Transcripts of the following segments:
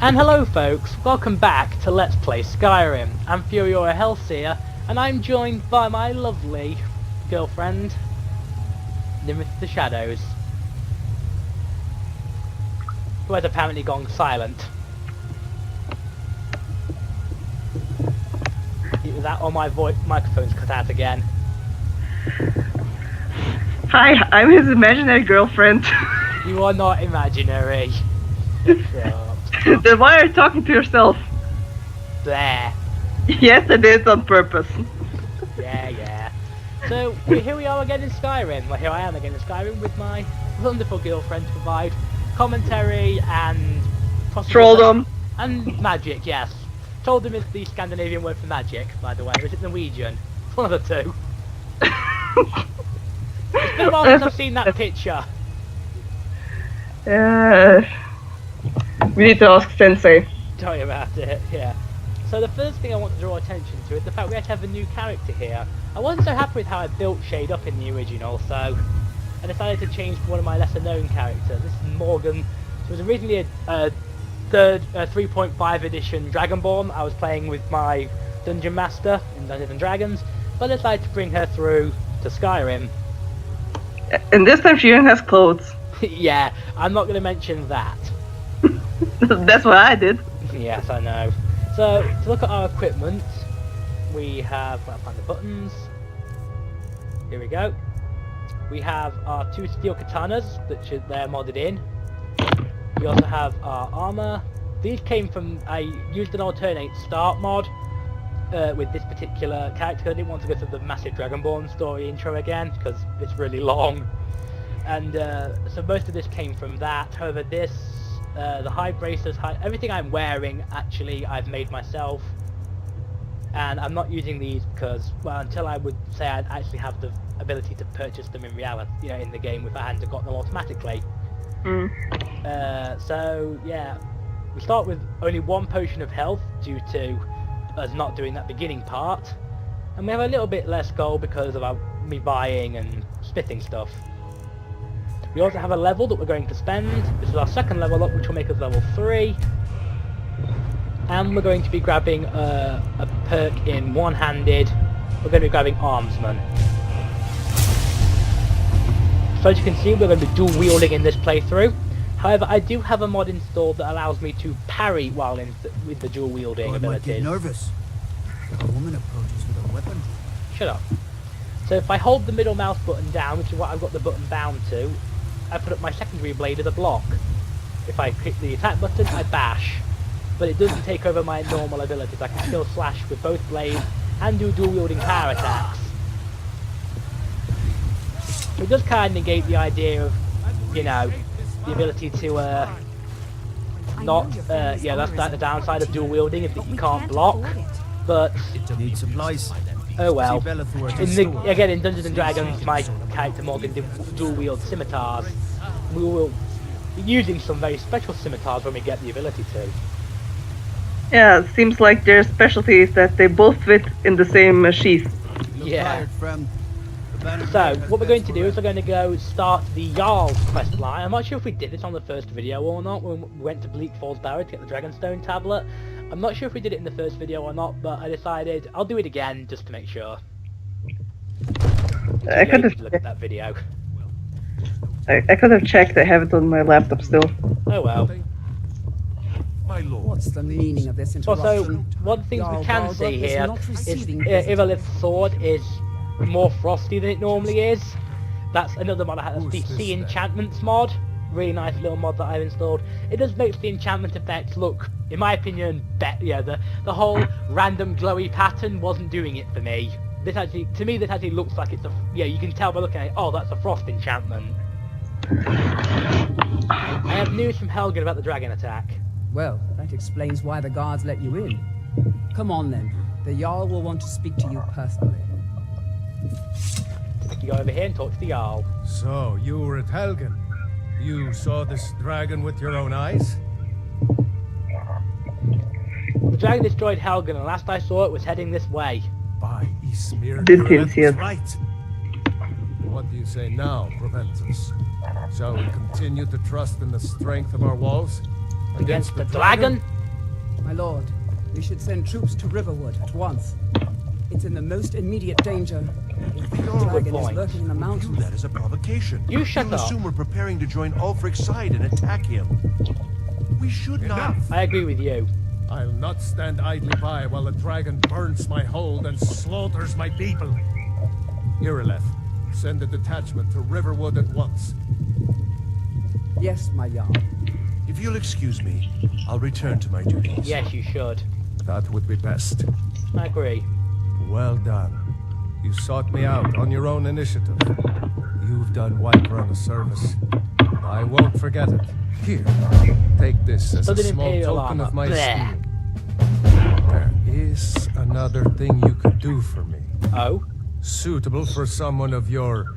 And hello folks, welcome back to Let's Play Skyrim. I'm Furiora Hellseer, and I'm joined by my lovely girlfriend, Nymph the Shadows, who has apparently gone silent. Either that or my microphone's cut out again. Hi, I'm his imaginary girlfriend. You are not imaginary. Then why are you talking to yourself? There. Yes, I did on purpose. Yeah. So, here we are again in Skyrim. Well, here I am again in Skyrim with my wonderful girlfriend to provide commentary and... Trolldom. And magic, yes. Trolldom is the Scandinavian word for magic, by the way. Or is it Norwegian? One of the two. It's been a while since I've seen that picture. We need to ask Sensei. Tell you about it, yeah. So the first thing I want to draw attention to is the fact we actually have a new character here. I wasn't so happy with how I built Shade up in the original, so I decided to change to one of my lesser known characters. This is Morgen. She was originally a 3.5 edition Dragonborn. I was playing with my Dungeon Master in Dungeons & Dragons, but I decided to bring her through to Skyrim. And this time she even has clothes. Yeah, I'm not going to mention that. That's what I did. Yes, I know. So, to look at our equipment, we have, I'll find the buttons. Here we go. We have our 2 steel katanas, that they're modded in. We also have our armor. These came from, I used an alternate start mod with this particular character. I didn't want to go through the massive Dragonborn story intro again, because it's really long. And so most of this came from that. However, this, the high bracers, everything I'm wearing, actually, I've made myself. And I'm not using these because, well, until I would say I'd actually have the ability to purchase them in reality, you know, in the game, if I hadn't got them automatically. So, yeah, we start with only 1 potion of health due to us not doing that beginning part. And we have a little bit less gold because of me buying and smithing stuff. We also have a level that we're going to spend. This is our second level up, which will make us level 3. And we're going to be grabbing a perk in one-handed. We're going to be grabbing Armsman. So as you can see, we're going to be dual wielding in this playthrough. However, I do have a mod installed that allows me to parry while with the dual wielding abilities. I might get nervous. A woman approaches with a weapon. Shut up. So if I hold the middle mouse button down, which is what I've got the button bound to, I put up my secondary blade as a block. If I click the attack button, I bash. But it doesn't take over my normal abilities. I can still slash with both blades and do dual wielding power attacks. So it does kind of negate the idea of, you know, the ability to yeah, that's the downside of dual wielding, is that you can't block. But Need supplies. oh well. Again, in Dungeons & Dragons, my character Morgan did dual wield scimitars. We will be using some very special scimitars when we get the ability to. Yeah, it seems like their specialty is that they both fit in the same sheath. Yeah. So, what we're going to do is we're going to go start the Jarl's quest line. I'm not sure if we did this on the first video or not, when we went to Bleak Falls Barrow to get the Dragonstone tablet. I'm not sure if we did it in the first video or not, but I decided I'll do it again just to make sure. I could have look at that video. I could have checked. I have it on my laptop still. Oh well. My lord. What's the meaning of this Also, interruption? one thing we can see here is is Ivalith's sword is more frosty than it normally is. That's another mod I had. That's the Sea Enchantments mod. Really nice little mod that I've installed. It does make the enchantment effects look, in my opinion, better. Yeah, the whole random glowy pattern wasn't doing it for me. This actually, to me, this actually looks like it's a, yeah, you can tell by looking at it, oh, that's a frost enchantment. I have news from Helgen about the dragon attack. Well, that explains why the guards let you in. Come on then. The Jarl will want to speak to you personally. You go over here and talk to the Jarl. So, you were at Helgen. You saw this dragon with your own eyes? The dragon destroyed Helgen, and last I saw it was heading this way. By Ysmir, Did you see it? right. What do you say now, Proventus? Shall we continue to trust in the strength of our walls? Against the dragon? My lord, we should send troops to Riverwood at once. It's in the most immediate danger. The dragon is point. lurking in the View mountains. that as a provocation. You shut You'll up. assume we're preparing to join Ulfric's side and attack him. We should not. Enough. I agree with you. I'll not stand idly by while the dragon burns my hold and slaughters my people. Irileth, send a detachment to Riverwood at once. Yes, my Jarl. If you'll excuse me, I'll return to my duties. Yes, you should. That would be best. I agree. Well done. You sought me out on your own initiative. You've done Whiterun a service. I won't forget it. Here, take this as a Southern small Imperial token armor. of my Bleh. esteem. There is another thing you could do for me. Oh? Suitable for someone of your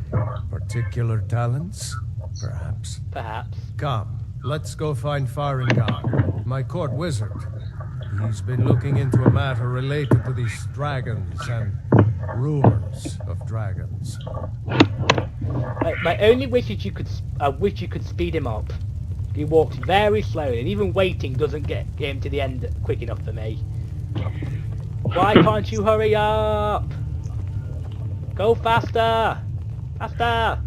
particular talents, perhaps. Perhaps. Come, let's go find Faringar, my court wizard. He's been looking into a matter related to these dragons and rumors of dragons. My only wish is you could speed him up. He walks very slowly, and even waiting doesn't get him to the end quick enough for me. Why can't you hurry up? Go faster! Faster!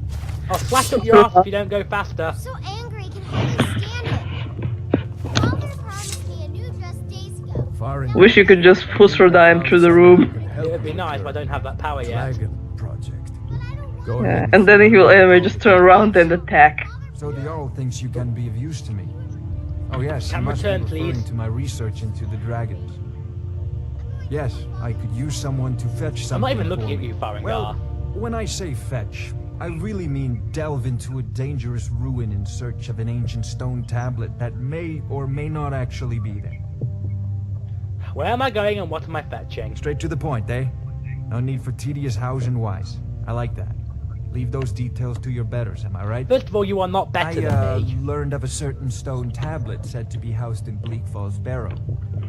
I'll slash up your ass if you don't go faster. So angry, can hardly stand it. Father promised me a new dress days ago. Faringar. Wish you could just push her down through the room. It would be nice, but I don't have that power yet. Dragon project. Go Yeah, ahead. and then he will anyway just turn around and attack. So the Jarl thinks you can be of use to me. Oh yes, you Can must return, be referring please. to my research into the dragons. Yes, I could use someone to fetch something. I'm not even looking for at me. you, Faringar. Well, when I say fetch, I really mean delve into a dangerous ruin in search of an ancient stone tablet that may or may not actually be there. Where am I going and what am I fetching? Straight to the point, eh? No need for tedious hows and whys. I like that. Leave those details to your betters, am I right? First of all, you are not better than me. learned of a certain stone tablet said to be housed in Bleak Falls Barrow.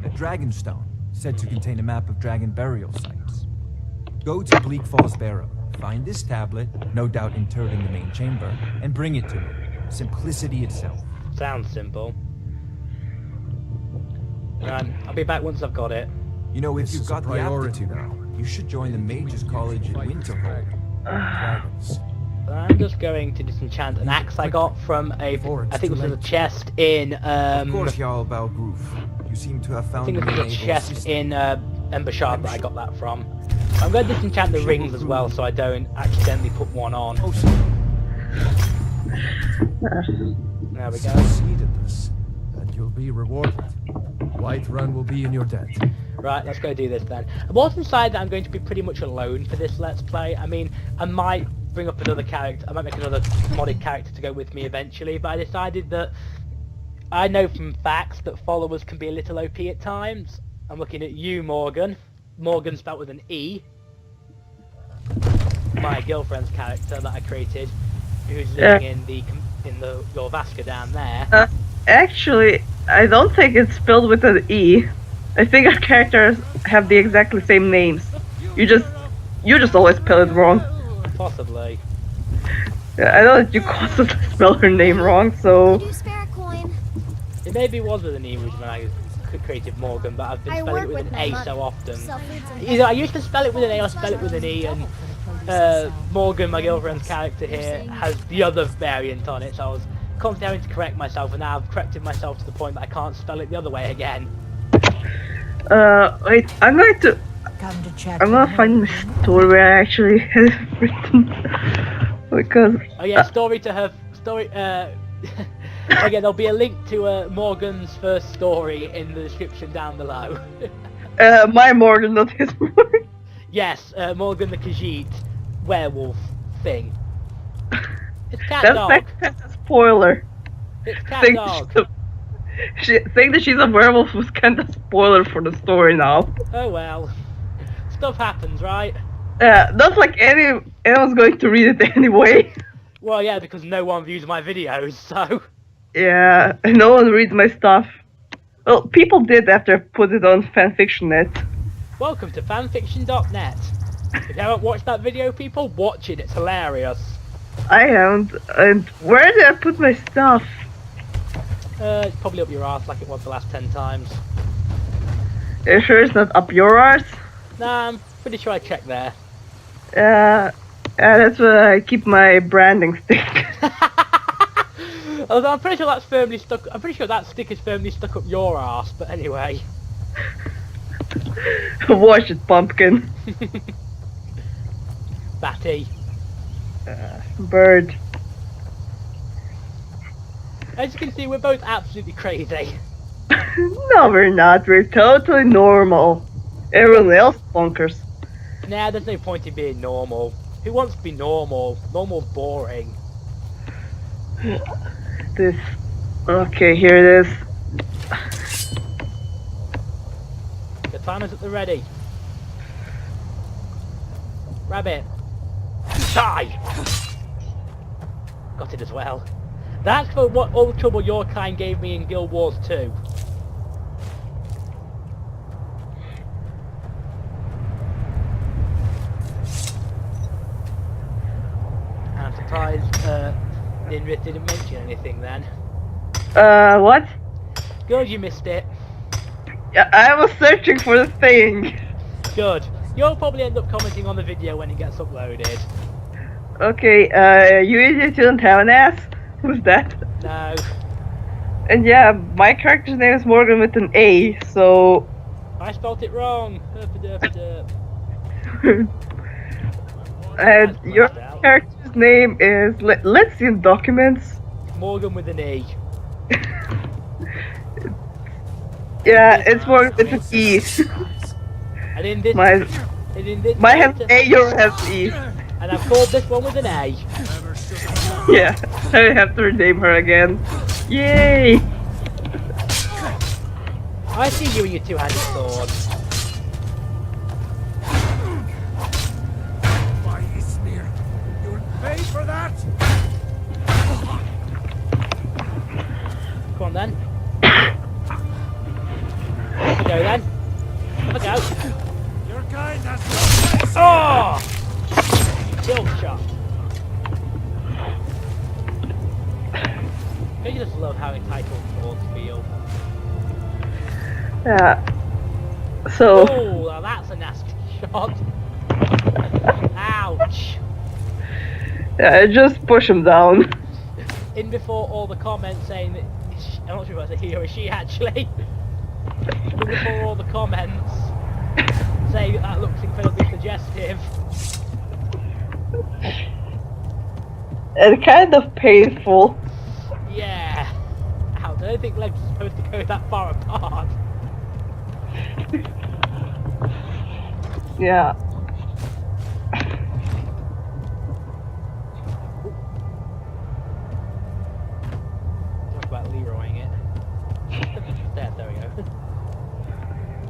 A dragon stone, said to contain a map of dragon burial sites. Go to Bleak Falls Barrow, find this tablet, no doubt interred in the main chamber, and bring it to me. Simplicity itself. Sounds simple. I'll be back once I've got it. You know, if This you've is a got the priority aptitude, now. you should join the Mages College in Winterhold. Dragons. I'm just going to disenchant an axe I got from I think it was in a chest in Of course, Jarl Balgroof. You seem to have I found think it was a a chest in Ember Shard that I got that from. I'm going to disenchant the rings as well so I don't accidentally put one on. There we go. Succeed at this, and you'll be rewarded. Whiterun will be in your debt. Right, let's go do this then. I've also decided that I'm going to be pretty much alone for this Let's Play. I mean, I might bring up another character, I might make another modded character to go with me eventually, but I decided that I know from facts that followers can be a little OP at times. I'm looking at you, Morgan. Morgan spelled with an E. My girlfriend's character that I created, who's living in the Jorvaska down there. Actually, I don't think it's spelled with an E. I think our characters have the exactly same names. You just always spell it wrong. Possibly. Yeah, I know that you constantly spell her name wrong, so... Could you spare a coin? It maybe was with an E when I created Morgan, but I've been I spelling it work with with an my A mother. so often. Self-foods and Either I used to spell it with an A or spell it with an E, and Morgan, my girlfriend's character here, has the other variant on it, so I was constantly having to correct myself, and now I've corrected myself to the point that I can't spell it the other way again. Wait, I'm gonna find the story where I actually had it written. Because... Oh yeah, story to her... Again, there'll be a link to Morgan's first story in the description down below. my Morgan, not his Morgan. Yes, Morgan the Khajiit werewolf thing. It's cat That's dog. like a spoiler. It's cat Saying dog. saying that she's a werewolf was kind of spoiler for the story now. Oh well. Stuff happens, right? Not like anyone's going to read it anyway. Well, yeah, because no one views my videos, so... Yeah, no one reads my stuff. Well, people did after I put it on fanfiction.net. Welcome to fanfiction.net. If you haven't watched that video, people, watch it. It's hilarious. I haven't. And where did I put my stuff? It's probably up your arse like it was the last 10 times. Are you sure it's not up your arse? Nah, I'm pretty sure I checked there. That's where I keep my branding stick. Although I'm pretty sure that's firmly stuck. I'm pretty sure that stick is firmly stuck up your arse. But anyway. Watch it, pumpkin. Batty. Bird. As you can see, we're both absolutely crazy. No, we're not. We're totally normal. Everyone else bonkers. Nah, there's no point in being normal. Who wants to be normal? Normal's boring. This. Okay, here it is. The timer's at the ready. Rabbit. Die! Got it as well. That's for what all the trouble your kind gave me in Guild Wars 2. I'm surprised Ninrit didn't mention anything then. What? Good, you missed it. Yeah, I was searching for the thing. Good. You'll probably end up commenting on the video when it gets uploaded. Okay, you idiot, you don't have an ass? Who's that? No. And yeah, my character's name is Morgen with an A, so... I spelt it wrong. Derp. And your character's name is... Let's see in documents. Morgan with an E. Yeah, it's Morgen with an E. And in this... My has A, yours has E. And I've called this one with an A. Yeah, I have to rename her again. Yay! I see you and your two-handed sword. Why, Ismir? You'll pay for that? Come on then. Have a go then. Have a go. Your kind has no Oh! Kill shot. I just love how entitled swords feel. Yeah. So... Oh, now that's a nasty shot. Ouch. Yeah, just push him down. In before all the comments saying that... I'm not sure if that's a he or a she actually. In before all the comments saying that that looks incredibly suggestive. And kind of painful. Yeah. Ow, I don't think legs are supposed to go that far apart. Yeah. Talk about Leroying it. There we go.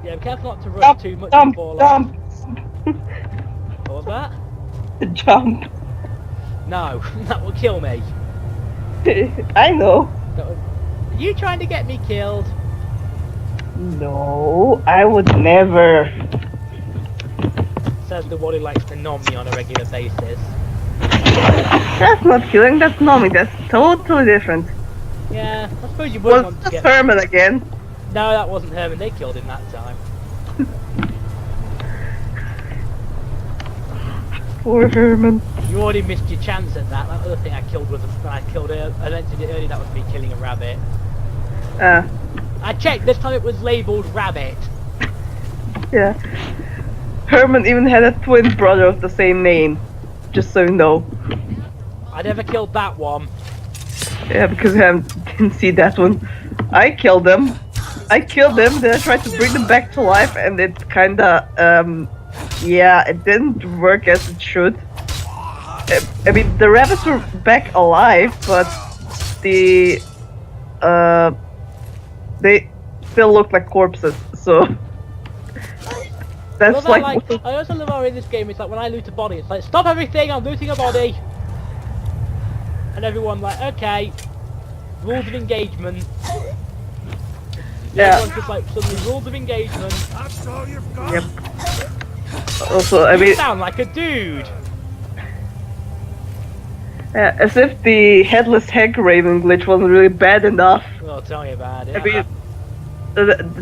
Yeah, be careful not to rush too much and fall off. What was that? Jump. No, that will kill me. I know. Are you trying to get me killed? No, I would never. Says the one who likes to nom me on a regular basis. That's not killing, that's numbing, that's totally different. Yeah, I suppose you wouldn't Was want to this get... Herman again? No, that wasn't Herman, they killed him that time. Poor Herman. You already missed your chance at that. That other thing I killed was... I mentioned it earlier, that was me killing a rabbit. I checked, this time it was labelled rabbit. Yeah. Herman even had a twin brother of the same name. Just so you know. I never killed that one. Yeah, because I didn't see that one. I killed them. Then I tried to bring them back to life, and it kinda, yeah, it didn't work as it should. I mean, the rabbits were back alive, but they still look like corpses, so... That's Well, like... I also love how in this game it's like when I loot a body, it's like, stop everything, I'm looting a body! And everyone like, okay, rules of engagement. Yeah. Everyone's just like, suddenly rules of engagement. That's all you've got? Yep. Also, I You mean... sound like a dude! As if the headless heck raven glitch wasn't really bad enough. Well, tell me about it. I mean,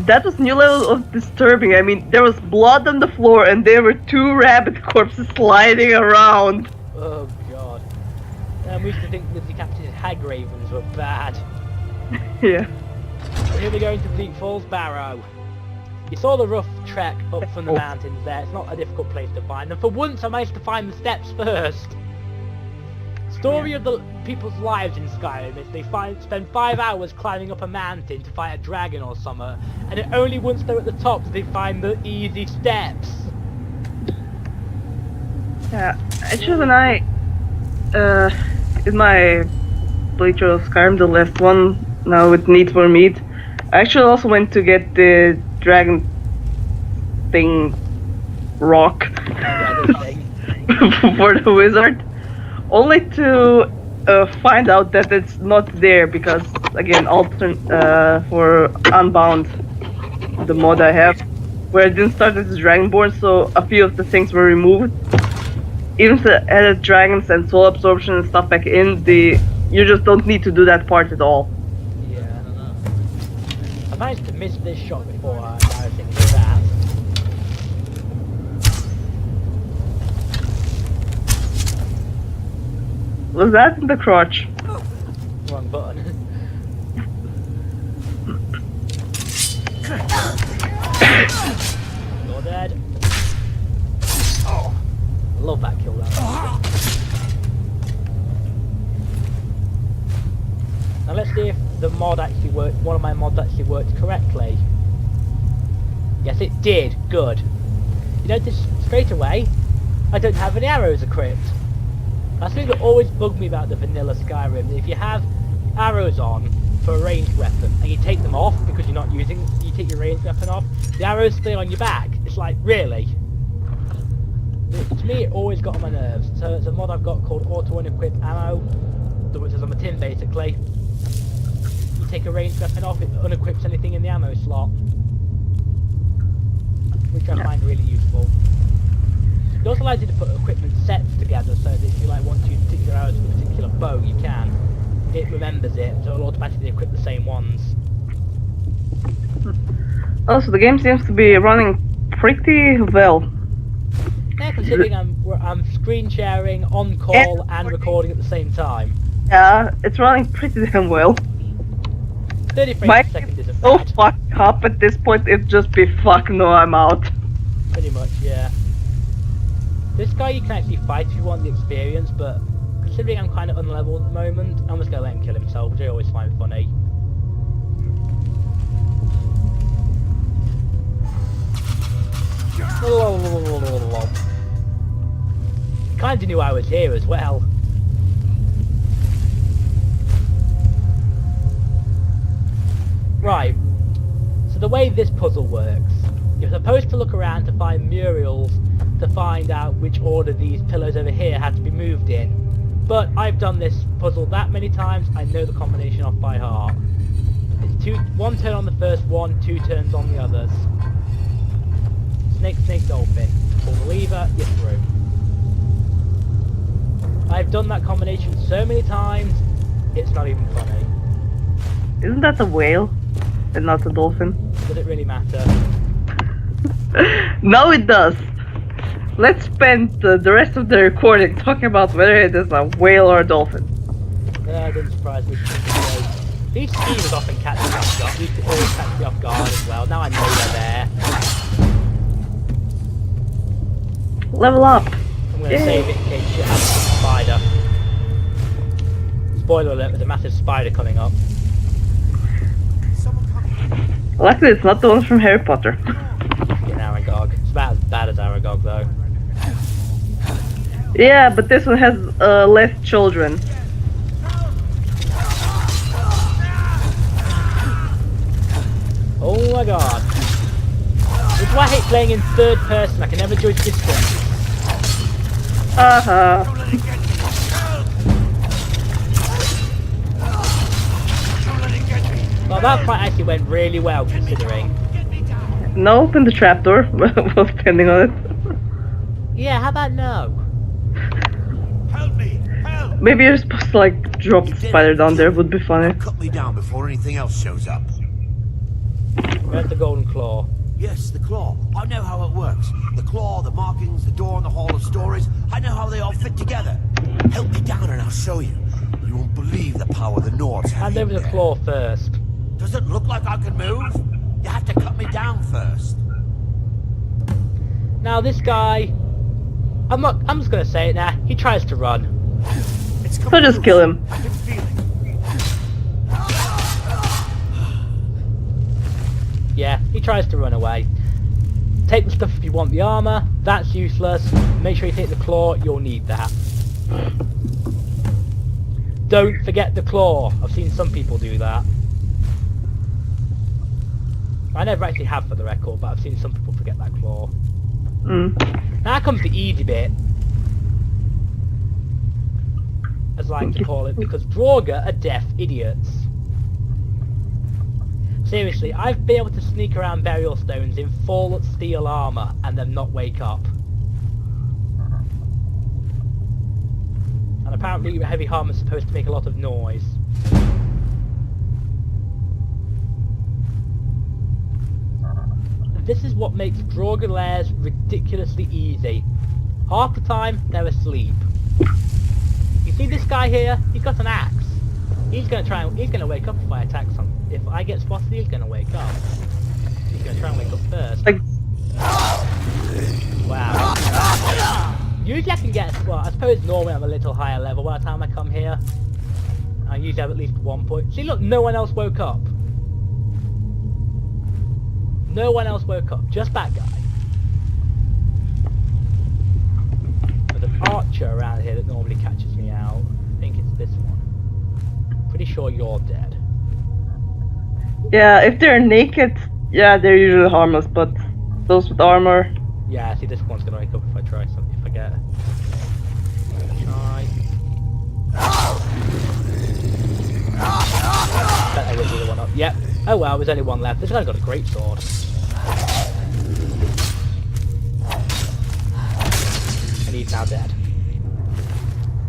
that was new level of disturbing. I mean, there was blood on the floor and there were 2 rabbit corpses sliding around. Oh god. We used to think the decapitated hag ravens were bad. Yeah. So here we go into Bleak Falls Barrow. You saw the rough trek up from the mountains there. It's not a difficult place to find. And for once I managed to find the steps first. Story of the people's lives in Skyrim is they spend 5 hours climbing up a mountain to fight a dragon or something, and it only once they're at the top do they find the easy steps. Yeah, actually when I, in my playthrough of Skyrim, the last one, now with Need for Meat, I actually also went to get the dragon thing rock for the wizard. Only to find out that it's not there because, again, for Unbound, the mod I have, where I didn't start as a Dragonborn, so a few of the things were removed. Even the added dragons and soul absorption and stuff back in, you just don't need to do that part at all. Yeah, I don't know. I managed to miss this shot before embarrassing with that. Was that in the crotch? Wrong button. You're dead. Oh, I love that kill though. Now let's see if the mod actually worked. One of my mods actually worked correctly. Yes, it did. Good. You notice straight away, I don't have any arrows equipped. That's something that always bugged me about the vanilla Skyrim. If you have arrows on for a ranged weapon and you take them off because you're not using, you take your ranged weapon off, the arrows stay on your back. It's like, really? To me, it always got on my nerves. So it's a mod I've got called Auto Unequip Ammo, which is on the tin basically. You take a ranged weapon off, it unequips anything in the ammo slot, which I find really useful. It also allows you to put equipment sets together so that if you want to use particular arrows with a particular bow, you can. It remembers it, so it'll automatically equip the same ones. Also, the game seems to be running pretty well. Yeah, considering I'm screen sharing, on call, and recording at the same time. Yeah, it's running pretty damn well. 30 frames My per second isn't so bad. fucked up at this point, it'd just be fuck no, I'm out. Pretty much, yeah. This guy you can actually fight if you want the experience, but considering I'm kind of unleveled at the moment, I'm just going to let him kill himself, which I always find funny. Kind of knew I was here as well. Right, so the way this puzzle works, you're supposed to look around to find murals to find out which order these pillars over here had to be moved in. But I've done this puzzle that many times, I know the combination off by heart. It's one turn on the first one, 2 turns on the others. Snake, snake, dolphin. Pull the lever, you're through. I've done that combination so many times, it's not even funny. Isn't that a whale and not a dolphin? Does it really matter? No, it does. Let's spend the rest of the recording talking about whether it is a whale or a dolphin. Yeah, it doesn't surprise me. These schemers often catch me off guard. These always catch me off guard as well. Now I know they're there. Level up. I'm going to save it in case shit happens to the spider. Spoiler alert, there's a massive spider coming up. Luckily, it's not the one from Harry Potter. In Aragog. It's about as bad as Aragog though. Yeah, but this one has less children. Oh my god. This is why I hate playing in third person. I can never judge distance. Well, that fight actually went really well considering. No, open the trapdoor. Well, depending on it. Yeah, how about no? Help me! Help! Maybe you're supposed to like drop the spider down there. Would be funny. Cut me down before anything else shows up. Where's the golden claw? Yes, the claw. I know how it works. The claw, the markings, the door in the Hall of Stories. I know how they all fit together. Help me down and I'll show you. You won't believe the power the Nords have. Hand over the there. claw first. Does it look like I can move? You have to cut me down first. Now this guy, I'm just gonna say it now. He tries to run. It's So just kill him. I can feel it. Yeah, he tries to run away. Take the stuff if you want the armor. That's useless. Make sure you take the claw. You'll need that. Don't forget the claw. I've seen some people do that. I never actually have, for the record, but I've seen some people forget that claw. Now comes the easy bit, as I like to call it, because Draugr are deaf idiots. Seriously, I've been able to sneak around burial stones in full steel armor and them not wake up. And apparently heavy armor is supposed to make a lot of noise. This is what makes Draugr lairs ridiculously easy. Half the time, they're asleep. You see this guy here? He's got an axe. He's gonna wake up if I attack some. If I get spotted, he's gonna wake up. He's gonna try and wake up first. Like, Wow. Usually I can get, well, I suppose normally I'm a little higher level by the time I come here. I usually have at least 1 point. See, look, no one else woke up. No one else woke up, just that guy. There's an archer around here that normally catches me out. I think it's this one. Pretty sure you're dead. yeah, if they're naked, yeah, they're usually harmless, but those with armor. Yeah, see, this one's gonna wake up if I try something. If I get. Try. Bet I will do the one up. Yep. Oh well, there's only one left. This guy's got a great sword. And he's now dead.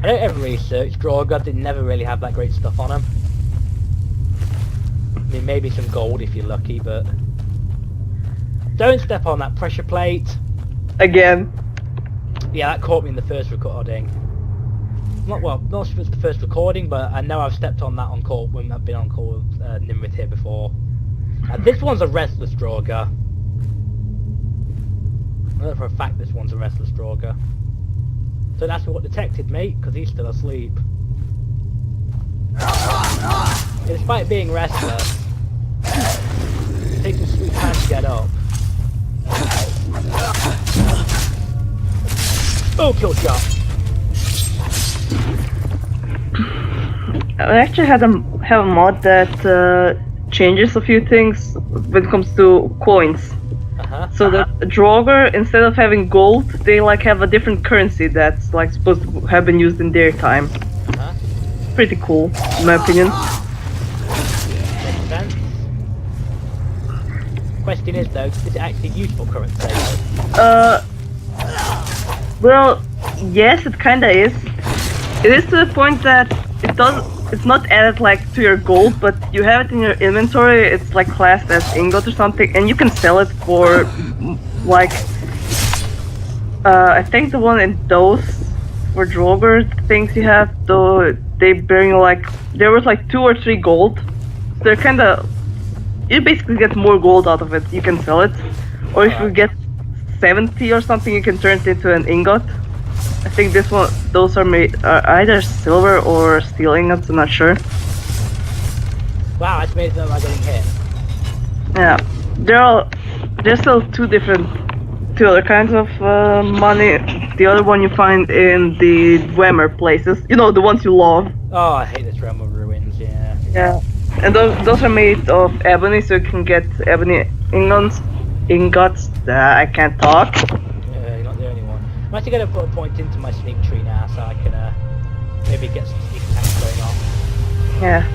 I don't ever research Draugr. They never really have that great stuff on him. I mean, maybe some gold if you're lucky, but don't step on that pressure plate. Again. Yeah, that caught me in the first recording. Not sure if it's the first recording, but I know I've stepped on that on call when I've been on call with Nimrith here before. This one's a restless Draugr. I know for a fact this one's a restless Draugr. Don't ask me what detected me, because he's still asleep. Despite being restless, it takes a sweet time to get up. Oh, kill shot! I actually have a mod that changes a few things when it comes to coins. So the Draugr, instead of having gold, they like have a different currency that's like supposed to have been used in their time. Pretty cool, in my opinion. Makes sense. Question is though, is it actually useful currency? Well, yes, it kinda is. It is to the point that it's not added like to your gold, but you have it in your inventory. It's like classed as ingot or something, and you can sell it for like I think the one in those for Draugr things you have, though, they bring like there was like 2 or 3 gold. So they're kinda, you basically get more gold out of it. You can sell it, or if you get 70 or something, you can turn it into an ingot. I think those are either silver or steel ingots, I'm not sure. Wow, it's made them by getting hit. Yeah, there's still two other kinds of money. The other one you find in the Dwemer places, you know, the ones you love. Oh, I hate this realm of ruins, yeah. Yeah, and those are made of ebony, so you can get ebony ingots. I can't talk. Yeah, you're not the only one. I'm actually going to put a point into my sneak tree now, so I can maybe get some sneak attacks going on. Yeah.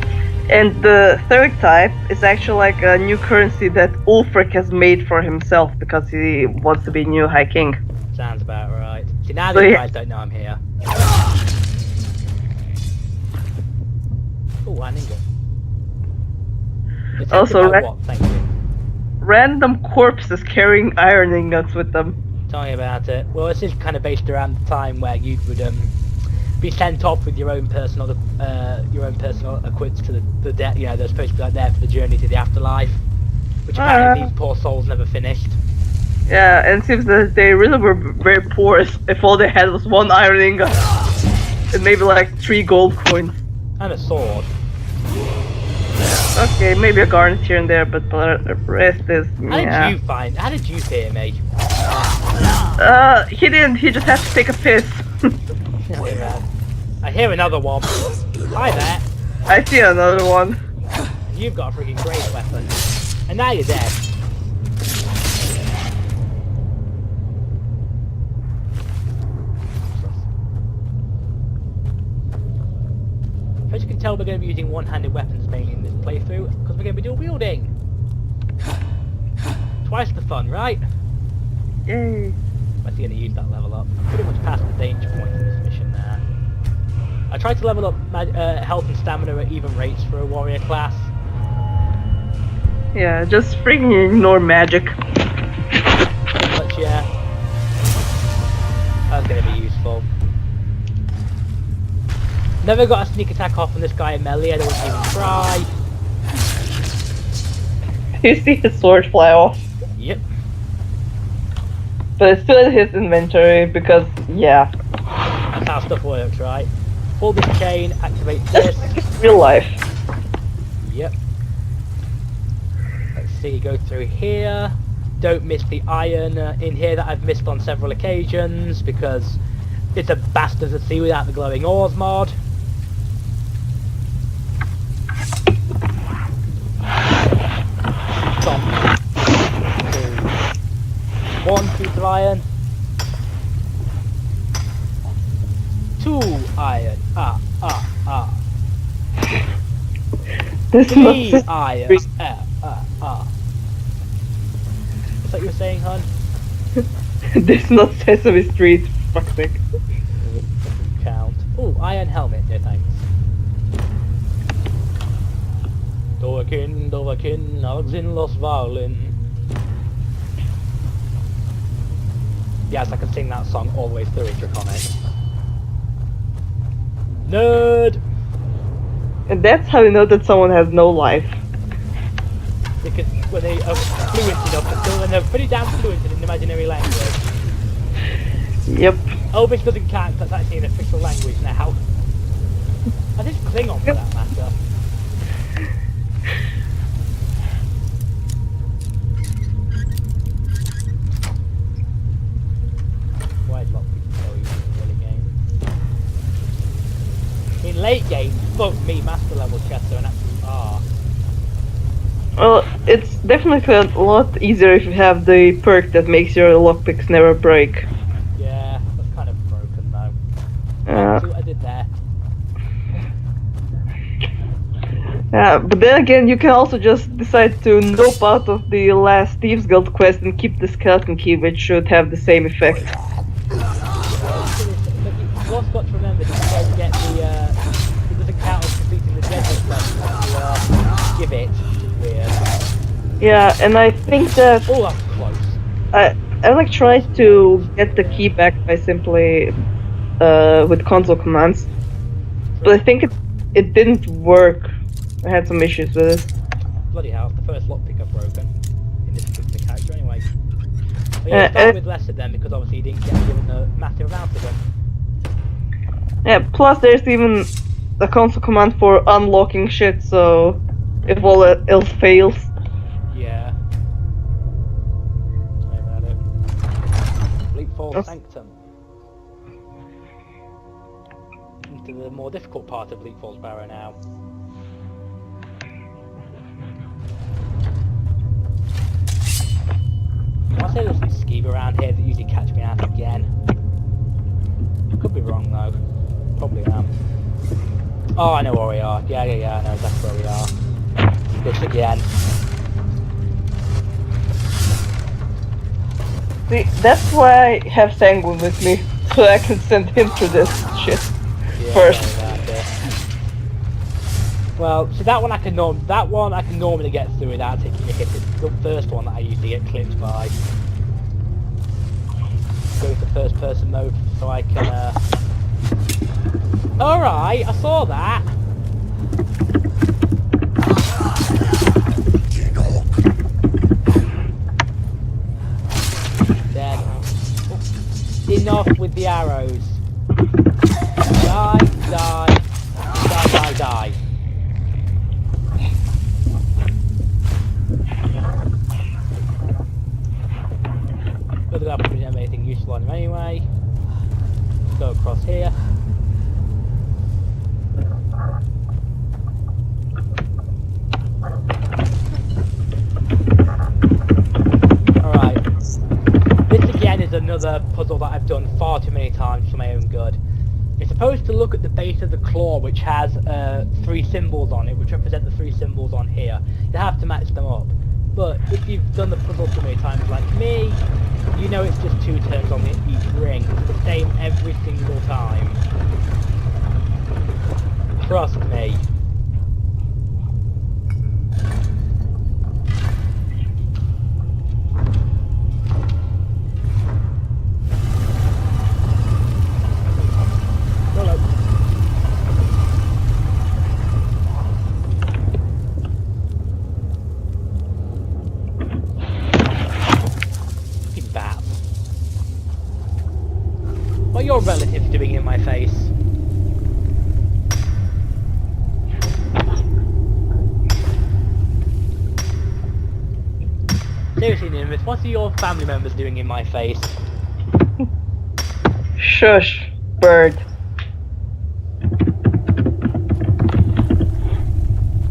And the third type is actually like a new currency that Ulfric has made for himself because he wants to be new High King. Sounds about right. See, now So these yeah. guys don't know I'm here. Oh, iron ingot. Detected Also, by what? Thank you. random corpses carrying iron ingots with them. Tell me about it. Well, this is kind of based around the time where you would be sent off with your own personal equips to the death. You know, they're supposed to be like there for the journey to the afterlife, which apparently these poor souls never finished. Yeah, and it seems that they really were very poor if all they had was one iron ingot and maybe like 3 gold coins. And a sword. Okay, maybe a garnet here and there, but the rest is How did you hear me? He didn't. He just had to take a piss. I hear another one. Hi there. I see another one. You've got a freaking great weapon. And now you're dead. As you can tell, we're going to be using one-handed weapons mainly in this playthrough, because we're going to be dual wielding. Twice the fun, right? Yay. What's he going to use that level up? I'm pretty much past the danger point in this mission now. I tried to level up health and stamina at even rates for a warrior class. Yeah, just freaking ignore magic. But yeah, that's going to be useful. Never got a sneak attack off on this guy in melee, I don't even try. You see his sword fly off. Yep. But it's still in his inventory because, yeah. That's how stuff works, right? Pull this chain, activate this. Real life. Yep. Let's see, go through here. Don't miss the iron in here that I've missed on several occasions because it's a bastard to see without the glowing ores mod. Stomp. 1 piece of iron. 2 iron. This 3 looks iron. What's that you were saying, hon? This not Sesame Street. Fuck's sake. Count. Oh, iron helmet. No thanks. Dovakin, Alex in Los Valin. Yes, I can sing that song all the way through in Draconic. Nerd! And that's how you know that someone has no life. Because when they are fluent enough, when they're pretty damn fluent in an imaginary language. Yep. Elvish doesn't count, that's actually an official language now. I think Klingon for that matter. Why did lockpicks tell you in the early game? In late game, fuck me, master level chests are an absolute arse. Well, it's definitely a lot easier if you have the perk that makes your lockpicks never break. Yeah, that's kind of broken though. See what I did there? Yeah, but then again, you can also just decide to nope out of the last Thieves Guild quest and keep the skeleton key, which should have the same effect. You've also got to remember that you don't get the, it doesn't count as completing the general quest if you give it, which is weird. Yeah, and I think that Oh, that's close. I like tried to get the key back by simply with console commands, but I think it didn't work. I had some issues with it. Bloody hell, the first lockpick I've broken in this particular character anyway. But yeah, start with lesser then, because obviously you didn't get given a massive amount of them. Yeah, plus there's even a console command for unlocking shit, so if all else fails. Yeah. Sorry about it. Bleakfall Sanctum. Into the more difficult part of Bleakfall's Barrow now. I say there's some skeeve around here that usually catch me out again. Could be wrong though. Probably am. Oh, I know where we are. Yeah, I know exactly where we are. This again. See, that's why I have Sanguine with me, so I can send him through this shit Yeah, first. sorry about it. Well, so that one I can normally get through without taking a hit. It's the first one that I usually get clipped by. Go to first person mode so I can Alright, I saw that. Dead. Oh. Enough with the arrows. Die, die, die, die, die. Whether I don't have anything useful on him anyway. Let's go across here. Alright. This again is another puzzle that I've done far too many times for my own good. You're supposed to look at the base of the claw, which has 3 symbols on it, which represent the 3 symbols on here. You have to match them up. But if you've done the puzzle too many times like me, you know it's just 2 turns on each ring. It's the same every single time. Trust me. What are your relatives doing in my face? Seriously, Nimbus, what are your family members doing in my face? Shush, bird.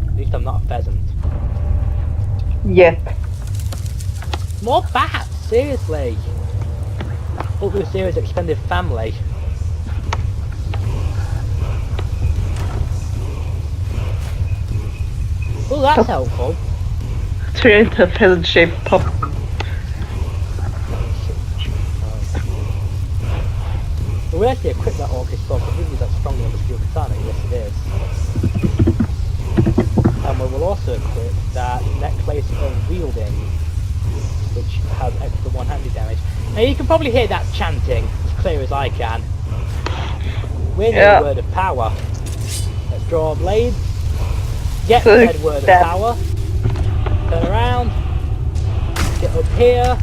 At least I'm not a pheasant. Yet. More bats, seriously. Up with a serious extended family. Oh, that's helpful. Turn into a pheasant-shaped pup. Well, we actually equip that orc as well, so I think that's stronger than the steel katana. Yes, it is. And we will also equip that necklace of wielding, which has extra one-handed damage. Now you can probably hear that chanting as clear as I can. We're near the word of power. Let's draw our blades. Get the said word of power. Turn around. Get up here.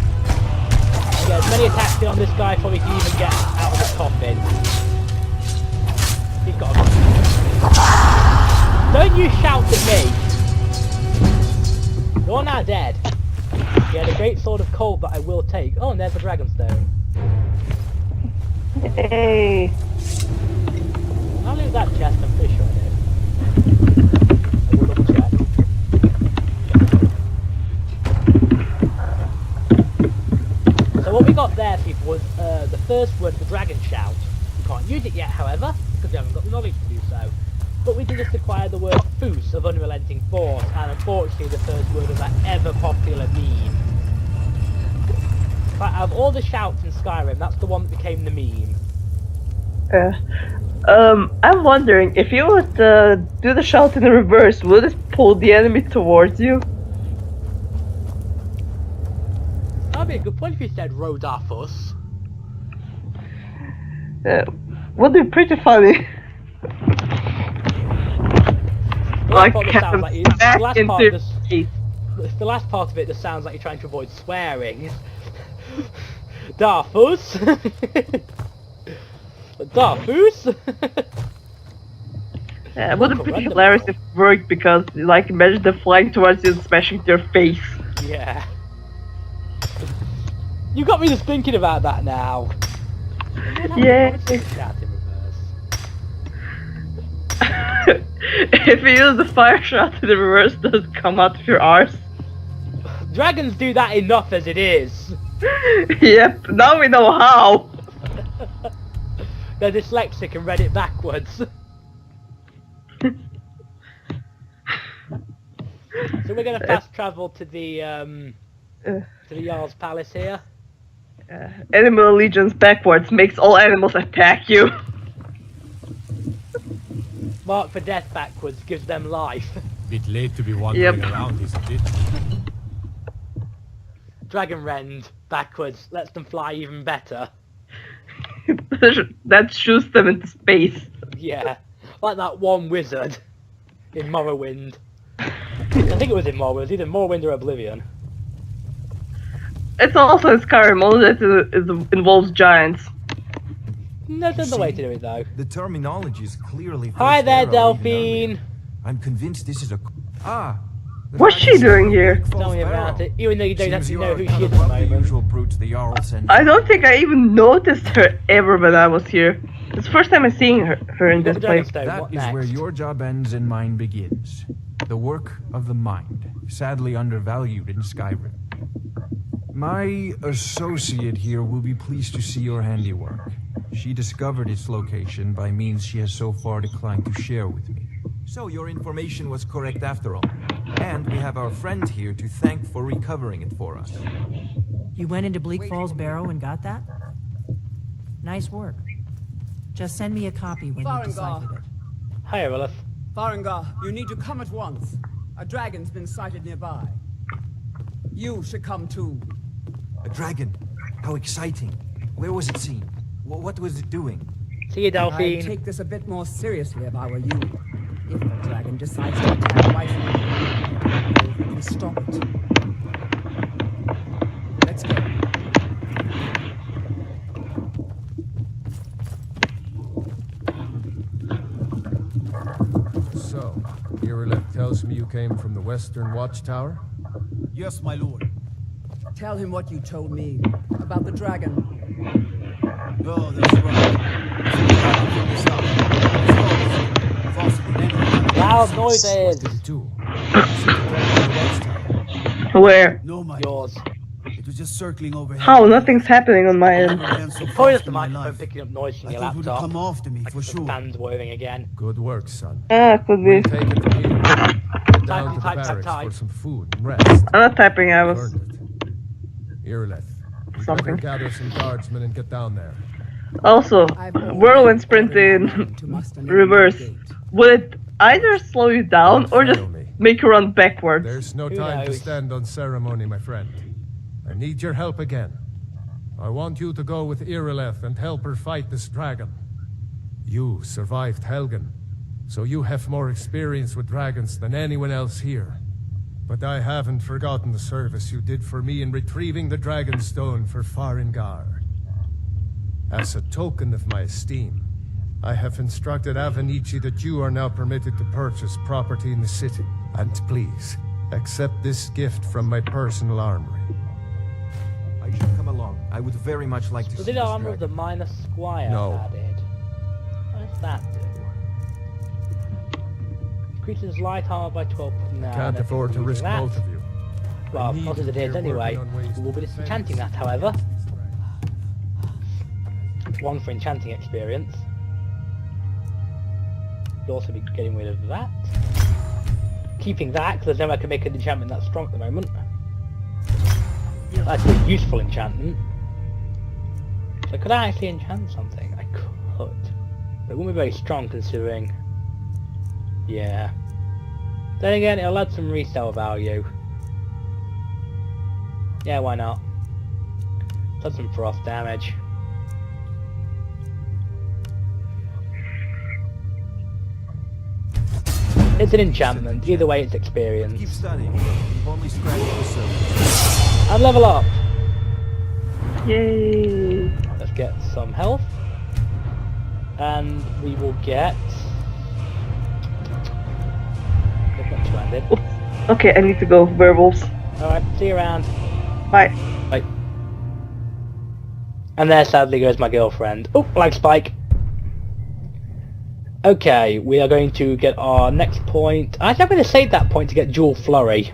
Get as many attacks in on this guy before we can even get out of the coffin. He's got a... Don't you shout at me! You're now dead. He had a great sword of cold that I will take. Oh, and there's the dragonstone. Hey. I'll leave that chest, I'm pretty sure I did. I will double check. So what we got there, people, was the first word, the dragon shout. We can't use it yet, however, because we haven't got the knowledge to do so. But we did just acquire the word Foos of unrelenting force, and unfortunately the first word of that ever popular meme. In fact, out of all the shouts in Skyrim, that's the one that became the meme. I'm wondering, if you would do the shout in the reverse, would it pull the enemy towards you? That'd be a good point if you said Rodafus. Would be pretty funny. The Like, the last part of it just sounds like you're trying to avoid swearing. Darfus! Darfus! It would be pretty hilarious if it worked, because, like, imagine them flying towards you and smashing their face. Yeah. You got me just thinking about that now. Yeah. If you use the fire shot in the reverse, does it come out of your arse? Dragons do that enough as it is. Yep, now we know how. They're dyslexic and read it backwards. So we're gonna fast travel to the Jarl's palace here. Animal allegiance backwards makes all animals attack you. mark for death backwards gives them life. Bit late to be wandering around, isn't it? Dragon Rend backwards lets them fly even better. That shoots them into space. Yeah, like that one wizard in Morrowind. I think it was in Morrowind, it was either Morrowind or Oblivion. It's also in Skyrim, only that it involves giants. No, there's another way to do it though. The terminology is clearly. Hi there, First Pharaoh, even Delphine! earlier. I'm convinced this is a. Ah! the What's she dragon doing here? Bleak Falls Tell me about Pharaoh. it, even though you don't Seems actually you know are who kind she of is at the above the moment. usual brutes the Jarl sent. I don't think I even noticed her ever when I was here. It's the first time I'm seeing her in this place. Dragonstone, That what is next? where your job ends and mine begins. The work of the mind, sadly undervalued in Skyrim. My associate here will be pleased to see your handiwork. She discovered its location by means she has so far declined to share with me. So your information was correct after all. And we have our friend here to thank for recovering it for us. You went into Bleak Falls Barrow and got that? Nice work. Just send me a copy when you deciphered it. Hi, Erilith. Farengar, you need to come at once. A dragon's been sighted nearby. You should come too. A dragon? How exciting. Where was it seen? What was it doing? See you, I'd Delphine. take this a bit more seriously if I were you. If the dragon decides to attack right from the I don't know if we can stop it. Let's go. So, Irileth tells me you came from the Western Watchtower? Yes, my lord. Tell him what you told me about the dragon. Oh, that's right. Loud noises! Too. Where? No, my Yours. It was just circling overhead. How? Nothing's happening on my end. Probably just the microphone picking up noise from I your thought it would have laptop. come after me Like for the sure. fans whirring again. Good work, son. Could be. We'll take it from here. Head down to the Type. barracks for some food and rest. I'm not typing, I was... Earned it. Irileth, we Something. better gather some guardsmen and get down there. Also, I've already whirlwind sprint ordered in to muster an reverse. gate. Will it either slow you down Don't or just fail me. make you run backwards? There's no Who time to knows? stand on ceremony, my friend. I need your help again. I want you to go with Irileth and help her fight this dragon. You survived Helgen, so you have more experience with dragons than anyone else here. But I haven't forgotten the service you did for me in retrieving the Dragon Stone for Farengar. As a token of my esteem, I have instructed Avenici that you are now permitted to purchase property in the city. And please, accept this gift from my personal armory. I should come along. I would very much like to So see did this armor of the dragon. minor squire No. added? What does that do? Increases light armor by 12. No, I Can't don't afford to think we'll risk do that. both of you. Well, need not as it you is here anyway. working on ways We will be to defend disenchanting this that, however. dragon. One for enchanting experience. We'll also be getting rid of that. Keeping that, because there's no way I can make an enchantment that strong at the moment. That's a useful enchantment. So could I actually enchant something? I could. But it wouldn't be very strong considering... Yeah. Then again, it'll add some resale value. Yeah, why not? Let's add some frost damage. It's an enchantment. Either way, it's experience. Keep studying. You've only scratched the surface. And level up. Yay! Let's get some health. And we will get... They've got two-handed. Oops. Okay, I need to go. Werewolves. Alright, see you around. Bye. Bye. And there sadly goes my girlfriend. Oh, lag spike. Okay, we are going to get our next point. Actually, I'm going to save that point to get Jewel Flurry.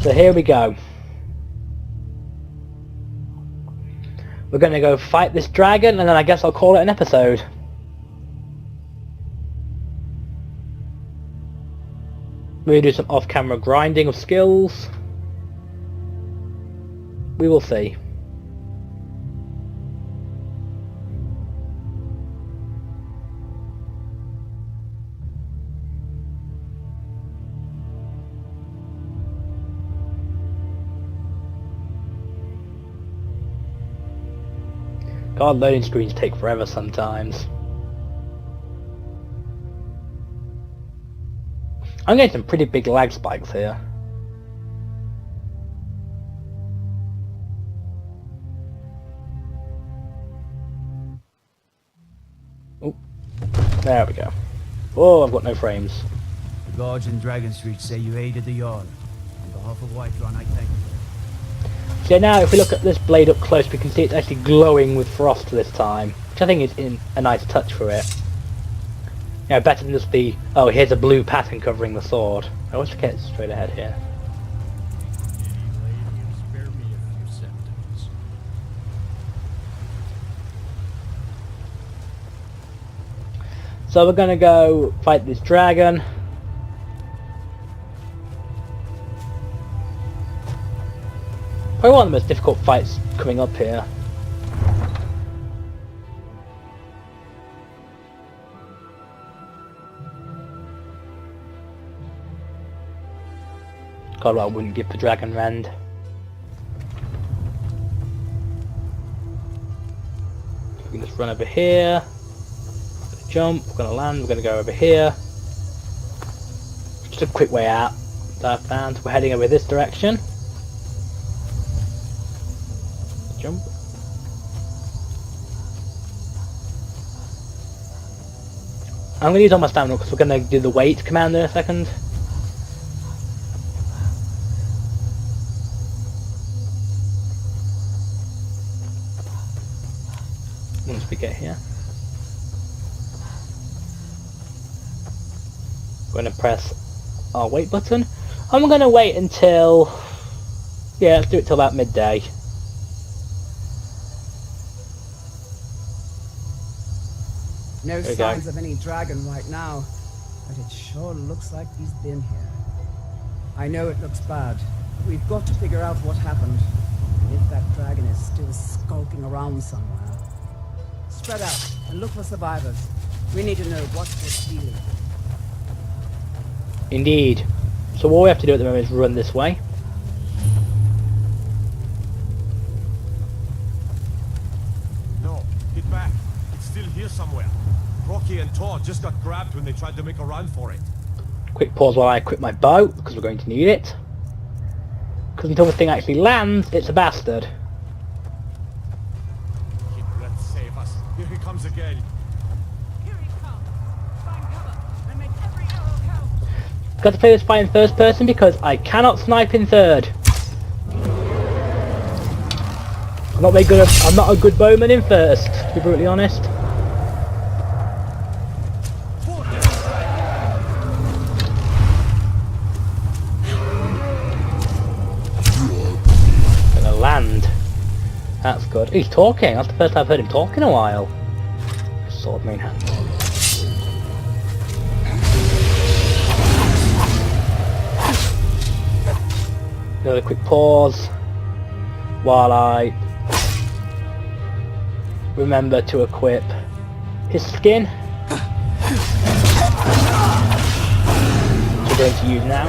So here we go. We're going to go fight this dragon, and then I guess I'll call it an episode. We're going to do some off-camera grinding of skills. We will see. God, loading screens take forever sometimes. I'm getting some pretty big lag spikes here. Oh, there we go. Oh, I've got no frames. The guards in Dragon Street say you aided the Jarl. On behalf of Whiterun, I thank you. So now if we look at this blade up close, we can see it's actually glowing with frost this time, which I think is a nice touch for it. Yeah, better than just the, oh, here's a blue pattern covering the sword. I wish to get straight ahead here. So we're gonna go fight this dragon. Probably one of the most difficult fights coming up here. God, I wouldn't give the dragon rend. We can just run over here. Jump, we're gonna land, we're gonna go over here. Just a quick way out that I found. We're heading over this direction. Jump. I'm gonna use all my stamina because we're gonna do the wait command in a second. Once we get here. We're going to press our wait button. And we're going to wait until... Yeah, let's do it till about midday. No There we signs go. of any dragon right now, but it sure looks like he's been here. I know it looks bad. We've got to figure out what happened. And if that dragon is still skulking around somewhere. Spread out and look for survivors. We need to know what they're dealing with. Indeed. So all we have to do at the moment is run this way. No, get back. It's still here somewhere. Rocky and Todd just got grabbed when they tried to make a run for it. Quick pause while I equip my bow, because we're going to need it. Because until the thing actually lands, it's a bastard. Kid, let's save us. Here he comes again. Here he comes. Find cover and make every arrow count. Got to play this fight in first person because I cannot snipe in third. I'm not very good. I'm not a good bowman in first, to be brutally honest. Gonna land. That's good. He's talking. That's the first time I've heard him talk in a while. Sword main hand. Another quick pause while I remember to equip his skin, which we're going to use now.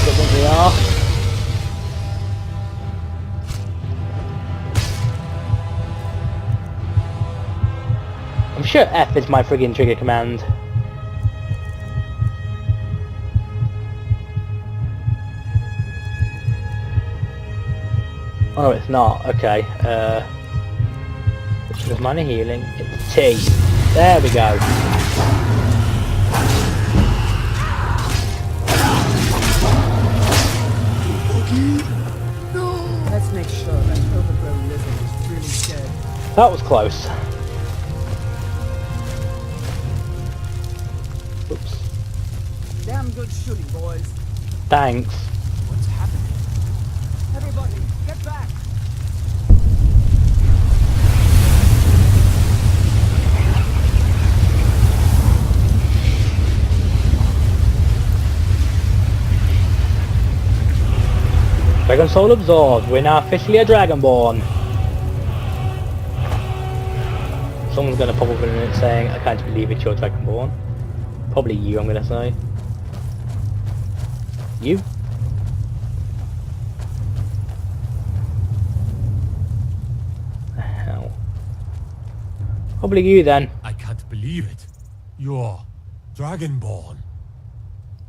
Look what we are. I'm sure F is my friggin' trigger command. Oh, it's not. Okay. Which is mana healing? It's T. There we go. Let's make sure that overgrown lizard is really dead. That was close. Oops. Damn good shooting, boys. Thanks. What's happening? Everybody, get back. Dragon Soul absorbed. We're now officially a Dragonborn. Someone's gonna pop up in a minute saying, I can't believe it, you're Dragonborn. Probably you, I'm gonna say. You? The hell? Probably you then. I can't believe it. You're Dragonborn.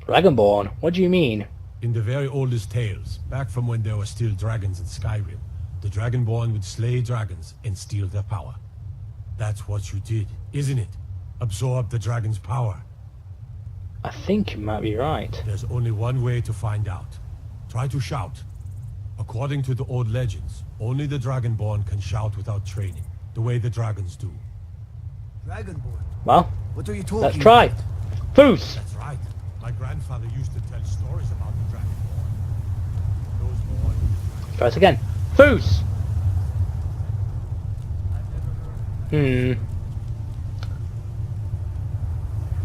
Dragonborn? What do you mean? In the very oldest tales, back from when there were still dragons in Skyrim, the Dragonborn would slay dragons and steal their power. That's what you did, isn't it? Absorb the dragon's power. I think you might be right. There's only one way to find out. Try to shout. According to the old legends, only the Dragonborn can shout without training, the way the dragons do. Dragonborn? Well, What are you talking let's try. about? Foos! That's right. My grandfather used to tell stories about the Dragonborn. Those boys. Try this again. Foos!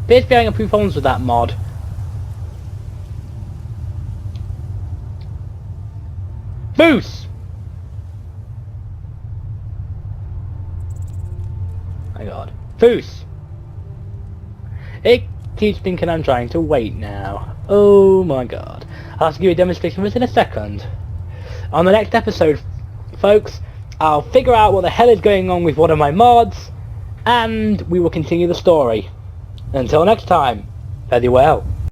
Appears to be having a few problems with that mod. Foos! My god. Foos! It keeps thinking I'm trying to wait now. Oh my god. I'll have to give you a demonstration of this in a second. On the next episode, folks, I'll figure out what the hell is going on with one of my mods, and we will continue the story. Until next time, fare thee well.